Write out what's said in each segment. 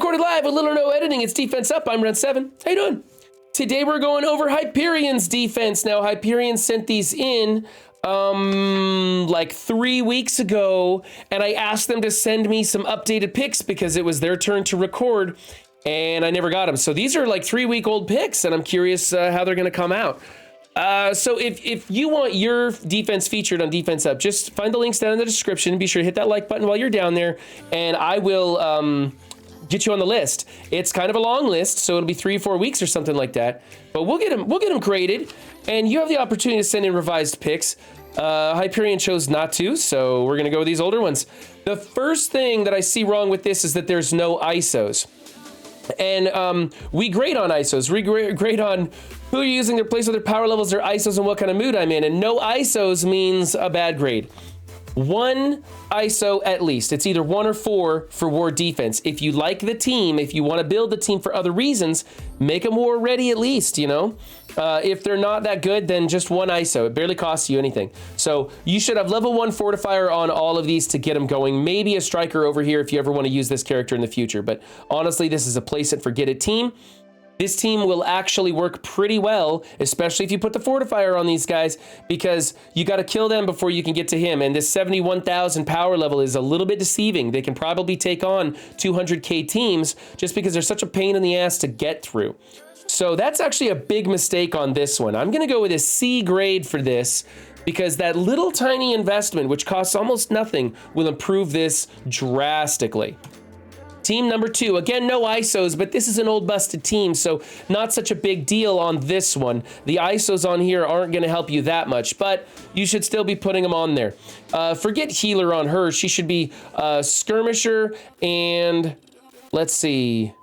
Recorded live with little or no editing. It's Defense Up. I'm Run 7. How you doing? Today we're going over Hyperion's defense. Now, Hyperion sent these in like 3 weeks ago, and I asked them to send me some updated picks because it was their turn to record, and I never got them. So these are like 3-week-old picks, and I'm curious how they're going to come out. So if you want your defense featured on Defense Up, just find the links down in the description. Be sure to hit that like button while you're down there, and I will get you on the list. It's kind of a long list, so it'll be 3 or 4 weeks or something like that. But we'll get them graded, and you have the opportunity to send in revised picks. Hyperion chose not to, so we're gonna go with these older ones. The first thing that I see wrong with this is that there's no ISOs. And we grade on ISOs. We grade on who you're using, their place, with their power levels, their ISOs, and what kind of mood I'm in. And no ISOs means a bad grade. 1 ISO at least. It's either 1 or 4 for war defense. If you like the team, if you want to build the team for other reasons, make them war ready at least, you know? If they're not that good, then just 1 ISO. It barely costs you anything. So you should have level 1 fortifier on all of these to get them going. Maybe a striker over here if you ever want to use this character in the future. But honestly, this is a place it, forget it team. This team will actually work pretty well, especially if you put the fortifier on these guys, because you got to kill them before you can get to him. And this 71,000 power level is a little bit deceiving. They can probably take on 200k teams just because they're such a pain in the ass to get through. So that's actually a big mistake on this one. I'm going to go with a C grade for this because that little tiny investment, which costs almost nothing, will improve this drastically. Team number 2, again, no ISOs, but this is an old busted team, so not such a big deal on this one. The ISOs on here aren't going to help you that much, but you should still be putting them on there. Forget healer on her. She should be skirmisher and let's see.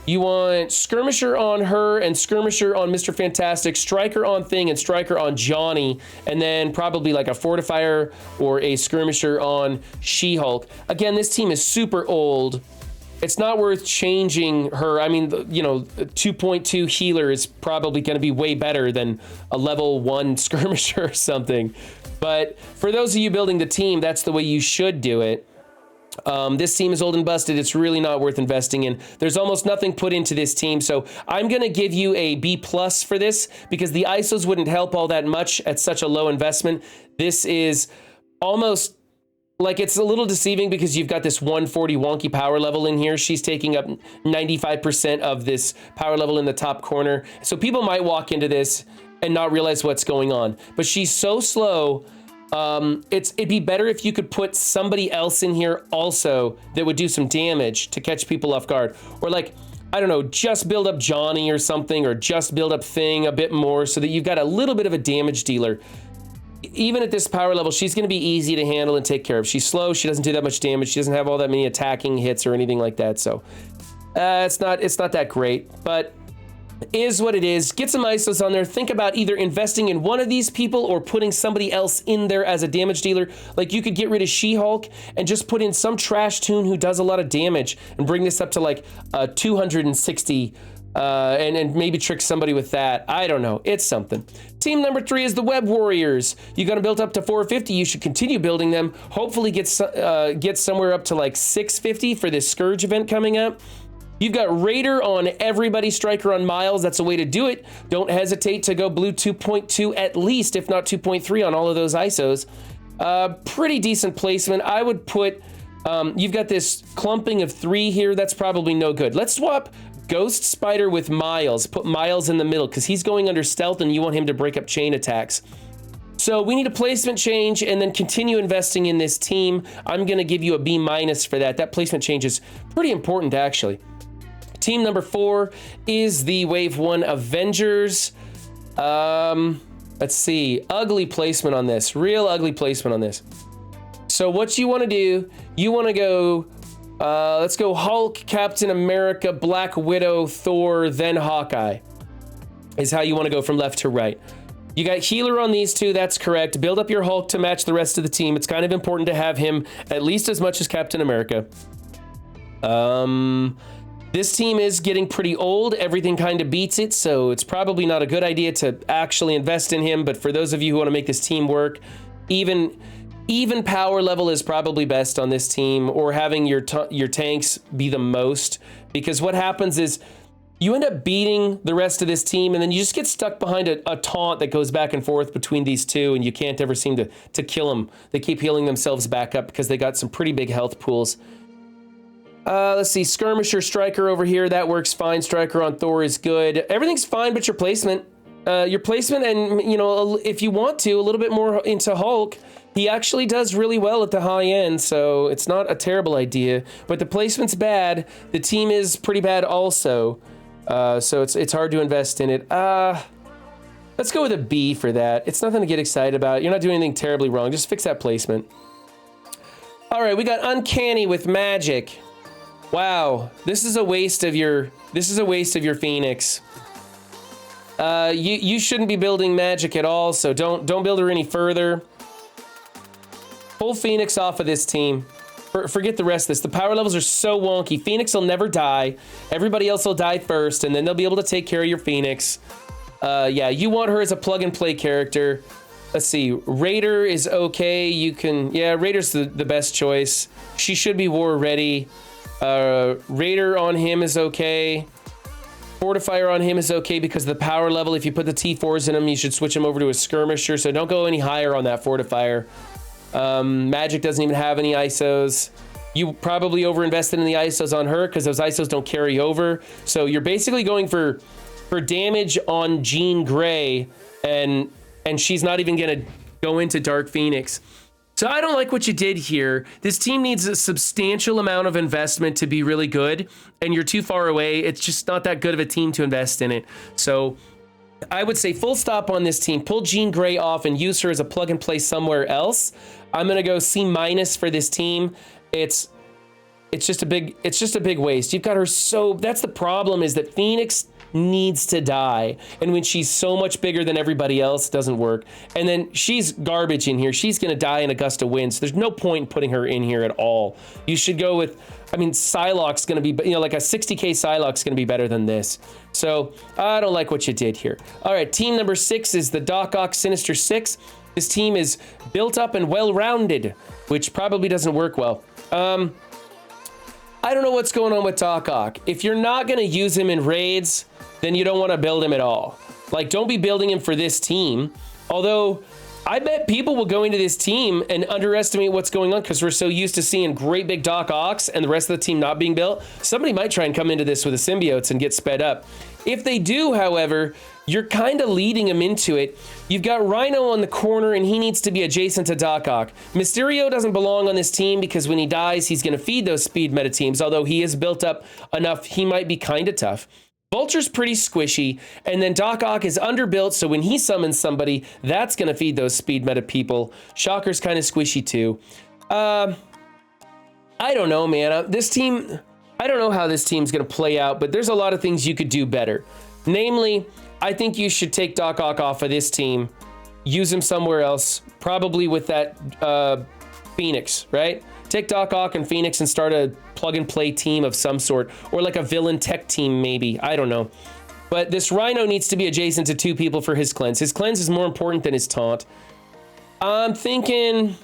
You want skirmisher on her and skirmisher on Mr. Fantastic, striker on Thing and striker on Johnny, and then probably like a fortifier or a skirmisher on She-Hulk. Again, this team is super old. It's not worth changing her. I mean, you know, 2.2 healer is probably going to be way better than a level 1 skirmisher or something. But for those of you building the team, that's the way you should do it. This team is old and busted. It's really not worth investing in. There's almost nothing put into this team. So I'm going to give you a B+ for this because the ISOs wouldn't help all that much at such a low investment. This is almost like it's a little deceiving because you've got this 140 wonky power level in here. She's taking up 95% of this power level in the top corner. So people might walk into this and not realize what's going on. But she's so slow. It'd be better if you could put somebody else in here also that would do some damage to catch people off guard. Or like, I don't know, just build up Johnny or something, or just build up Thing a bit more so that you've got a little bit of a damage dealer. Even at this power level, she's going to be easy to handle and take care of. She's slow. She doesn't do that much damage. She doesn't have all that many attacking hits or anything like that. So it's not that great, but is what it is. Get some ISOs on there. Think about either investing in one of these people or putting somebody else in there as a damage dealer. Like you could get rid of She-Hulk and just put in some trash toon who does a lot of damage and bring this up to like 260 and maybe trick somebody with that. I don't know. It's something. Team number 3 is the Web Warriors. You got them built up to 450. You should continue building them. Hopefully get somewhere up to like 650 for this Scourge event coming up. You've got Raider on everybody, striker on Miles. That's a way to do it. Don't hesitate to go blue 2.2 at least, if not 2.3 on all of those ISOs. Pretty decent placement. I would put, you've got this clumping of 3 here. That's probably no good. Let's swap Ghost Spider with Miles. Put Miles in the middle because he's going under stealth and you want him to break up chain attacks. So we need a placement change and then continue investing in this team. I'm going to give you a B- for that. That placement change is pretty important, actually. Team number 4 is the Wave 1 Avengers. Let's see. Ugly placement on this. Real ugly placement on this. So what you want to do, you want to go, let's go Hulk, Captain America, Black Widow, Thor, then Hawkeye. Is how you want to go from left to right. You got healer on these 2, that's correct. Build up your Hulk to match the rest of the team. It's kind of important to have him at least as much as Captain America. This team is getting pretty old. Everything kind of beats it, so it's probably not a good idea to actually invest in him. But for those of you who want to make this team work, even even power level is probably best on this team, or having your tanks be the most, because what happens is you end up beating the rest of this team, and then you just get stuck behind a taunt that goes back and forth between these two, and you can't ever seem to kill them. They keep healing themselves back up because they got some pretty big health pools. Let's see, Skirmisher, Striker over here, that works fine. Striker on Thor is good. Everything's fine but your placement. And, you know, if you want to, a little bit more into Hulk, he actually does really well at the high end, so it's not a terrible idea. But the placement's bad. The team is pretty bad also. So it's hard to invest in it. Let's go with a B for that. It's nothing to get excited about. You're not doing anything terribly wrong. Just fix that placement. All right, we got Uncanny with Magic. Wow, this is a waste of your Phoenix. You shouldn't be building Magic at all, so don't build her any further. Pull Phoenix off of this team. Forget the rest of this. The power levels are so wonky. Phoenix will never die. Everybody else will die first, and then they'll be able to take care of your Phoenix. Yeah, you want her as a plug-and-play character. Let's see. Raider is okay. Yeah, Raider's the best choice. She should be war ready. Raider on him is okay. Fortifier on him is okay because of the power level. If you put the T4s in him, you should switch him over to a Skirmisher, so don't go any higher on that Fortifier. Magic doesn't even have any ISOs. You probably overinvested in the ISOs on her because those ISOs don't carry over. So you're basically going for damage on Jean Grey, and she's not even going to go into Dark Phoenix. So I don't like what you did here. This team needs a substantial amount of investment to be really good, and you're too far away. It's just not that good of a team to invest in it. So I would say full stop on this team. Pull Jean Grey off and use her as a plug and play somewhere else. I'm gonna go C- for this team. It's just a big waste. You've got her so that's the problem, is that Phoenix needs to die, and when she's so much bigger than everybody else, it doesn't work. And then she's garbage in here. She's gonna die in a gust of wind, so there's no point in putting her in here at all. You should go with, I mean, Psylocke's gonna be, you know, like a 60k Psylocke's gonna be better than this. So I don't like what you did here. All right, team number 6 is the Doc Ock Sinister 6. This team is built up and well-rounded, which probably doesn't work well. I don't know what's going on with Doc Ock. If you're not gonna use him in raids, then you don't want to build him at all. Like, don't be building him for this team. Although, I bet people will go into this team and underestimate what's going on because we're so used to seeing great big Doc Ocks and the rest of the team not being built. Somebody might try and come into this with the symbiotes and get sped up. If they do, however, you're kind of leading them into it. You've got Rhino on the corner, and he needs to be adjacent to Doc Ock. Mysterio doesn't belong on this team because when he dies, he's going to feed those speed meta teams, although he is built up enough, he might be kind of tough. Vulture's pretty squishy, and then Doc Ock is underbuilt, so when he summons somebody, that's going to feed those speed meta people. Shocker's kind of squishy too. I don't know, man. This team, I don't know how this team's going to play out, but there's a lot of things you could do better. Namely, I think you should take Doc Ock off of this team, use him somewhere else, probably with that Phoenix, right? Take Doc Ock and Phoenix and start a plug-and-play team of some sort, or like a villain tech team, maybe. I don't know. But this Rhino needs to be adjacent to 2 people for his cleanse. His cleanse is more important than his taunt. I'm thinking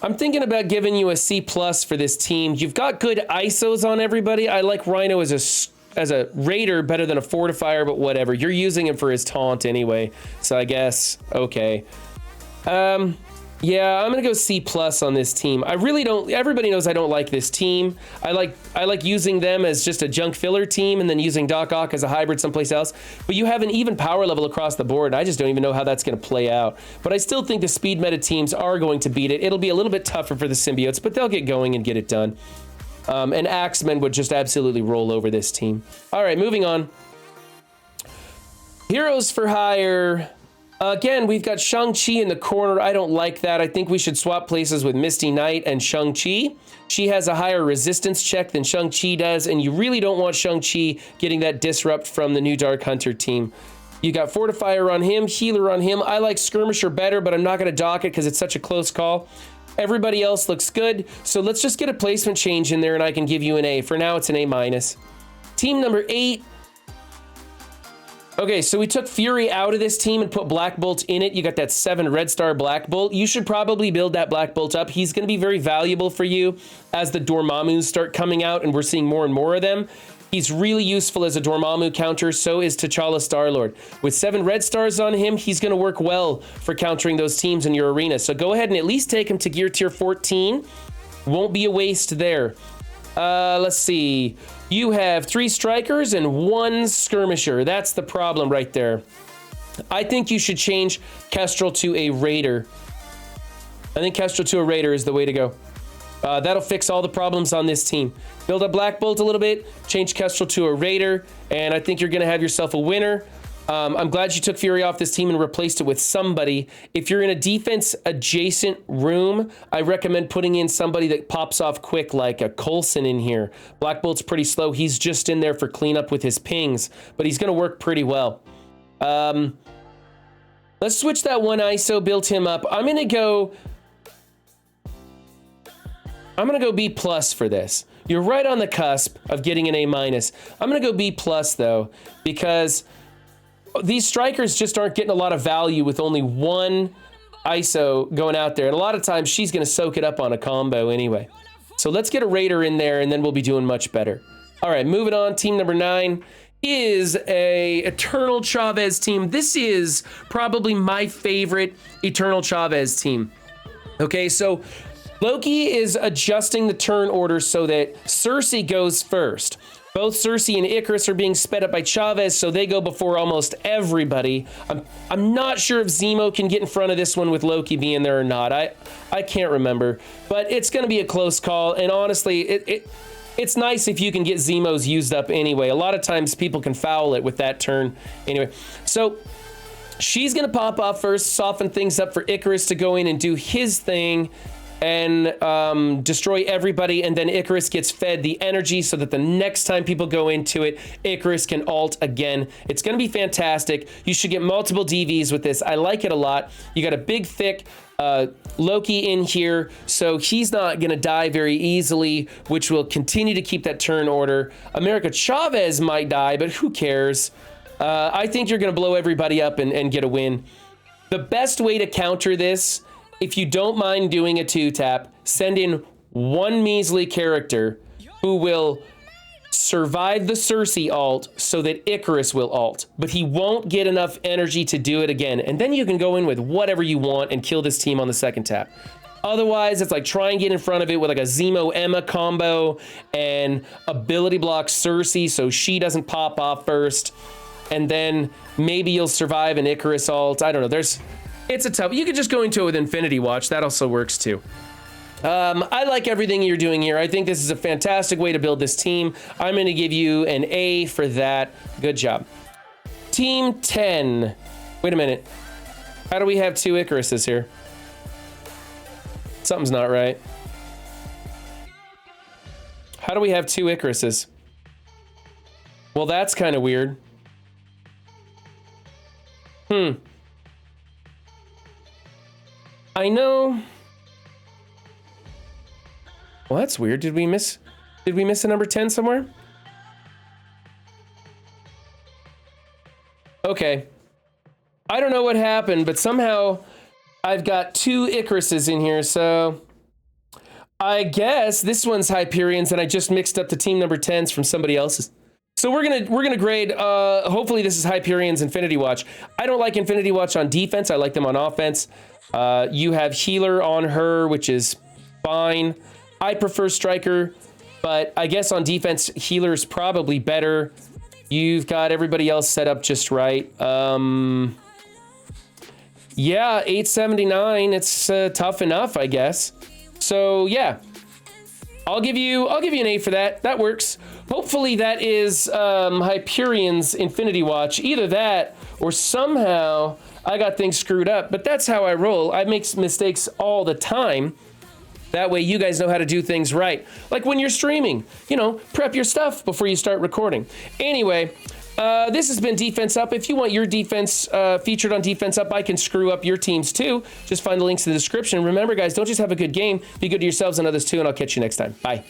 about giving you a C+ for this team. You've got good ISOs on everybody. I like Rhino as a raider better than a fortifier, but whatever. You're using him for his taunt anyway, so I guess okay. Yeah, I'm gonna go C+ on this team. I really don't. Everybody knows I don't like this team. I like using them as just a junk filler team, and then using Doc Ock as a hybrid someplace else. But you have an even power level across the board. I just don't even know how that's gonna play out. But I still think the speed meta teams are going to beat it. It'll be a little bit tougher for the symbiotes, but they'll get going and get it done. And Axemen would just absolutely roll over this team. All right, moving on. Heroes for hire. Again, we've got Shang-Chi in the corner. I don't like that. I think we should swap places with Misty Knight and Shang-Chi. She has a higher resistance check than Shang-Chi does, and you really don't want Shang-Chi getting that disrupt from the new Dark Hunter team. You got Fortifier on him, Healer on him. I like Skirmisher better, but I'm not going to dock it because it's such a close call. Everybody else looks good, so let's just get a placement change in there and I can give you an A. For now, it's an A-. Team number 8. Okay, so we took Fury out of this team and put Black Bolt in it. You got that 7 red star Black Bolt. You should probably build that Black Bolt up. He's going to be very valuable for you as the Dormammus start coming out, and we're seeing more and more of them. He's really useful as a Dormammu counter, so is T'Challa Star-Lord. With 7 red stars on him, he's going to work well for countering those teams in your arena. So go ahead and at least take him to gear tier 14. Won't be a waste there. Let's see. You have 3 strikers and 1 skirmisher. That's the problem right there. I think you should change Kestrel to a raider. I think Kestrel to a raider is the way to go. That'll fix all the problems on this team. Build up Black Bolt a little bit, change Kestrel to a raider, and I think you're going to have yourself a winner. I'm glad you took Fury off this team and replaced it with somebody. If you're in a defense-adjacent room, I recommend putting in somebody that pops off quick, like a Coulson in here. Black Bolt's pretty slow. He's just in there for cleanup with his pings, but he's going to work pretty well. Let's switch that one ISO, build him up. I'm going to go B+ for this. You're right on the cusp of getting an A-. I'm going to go B+ though, because these strikers just aren't getting a lot of value with only 1 ISO going out there. And a lot of times she's going to soak it up on a combo anyway. So let's get a raider in there and then we'll be doing much better. All right, moving on. Team number 9 is a Eternal Chavez team. This is probably my favorite Eternal Chavez team. Okay, so Loki is adjusting the turn order so that Cersei goes first. Both Cersei and Icarus are being sped up by Chavez, so they go before almost everybody. I'm not sure if Zemo can get in front of this one with Loki being there or not. I can't remember, but it's going to be a close call. And honestly, it's nice if you can get Zemo's used up anyway. A lot of times people can foul it with that turn anyway. So she's going to pop off first, soften things up for Icarus to go in and do his thing and destroy everybody, and then Icarus gets fed the energy so that the next time people go into it, Icarus can ult again. It's going to be fantastic. You should get multiple DVs with this. I like it a lot. You got a big, thick Loki in here, so he's not going to die very easily, which will continue to keep that turn order. America Chavez might die, but who cares? I think you're going to blow everybody up and get a win. The best way to counter this, if you don't mind doing a 2-tap, send in 1 measly character who will survive the Cersei ult so that Icarus will ult, but he won't get enough energy to do it again. And then you can go in with whatever you want and kill this team on the 2nd tap. Otherwise, it's like try and get in front of it with like a Zemo-Emma combo and ability block Cersei so she doesn't pop off first. And then maybe you'll survive an Icarus ult. I don't know. It's a tough. You could just go into it with Infinity Watch. That also works too. I like everything you're doing here. I think this is a fantastic way to build this team. I'm going to give you an A for that. Good job. Team 10. Wait a minute. How do we have 2 Icaruses here? Something's not right. How do we have 2 Icaruses? Well, that's kind of weird. I know. Well, that's weird. Did we miss a number 10 somewhere? Okay. I don't know what happened, but somehow I've got 2 Icaruses in here, so I guess this one's Hyperions, and I just mixed up the team number 10s from somebody else's. So we're gonna grade. Hopefully this is Hyperion's Infinity Watch. I don't like Infinity Watch on defense. I like them on offense. You have healer on her, which is fine. I prefer striker, but I guess on defense, healer's probably better. You've got everybody else set up just right. Yeah, 879. It's tough enough, I guess. So yeah, I'll give you an A for that. That works. Hopefully that is Hyperion's Infinity Watch. Either that or somehow I got things screwed up, but that's how I roll. I make mistakes all the time. That way you guys know how to do things right. Like when you're streaming, you know, prep your stuff before you start recording. Anyway, this has been Defense Up. If you want your defense featured on Defense Up, I can screw up your teams too. Just find the links in the description. Remember guys, don't just have a good game, be good to yourselves and others too, and I'll catch you next time. Bye.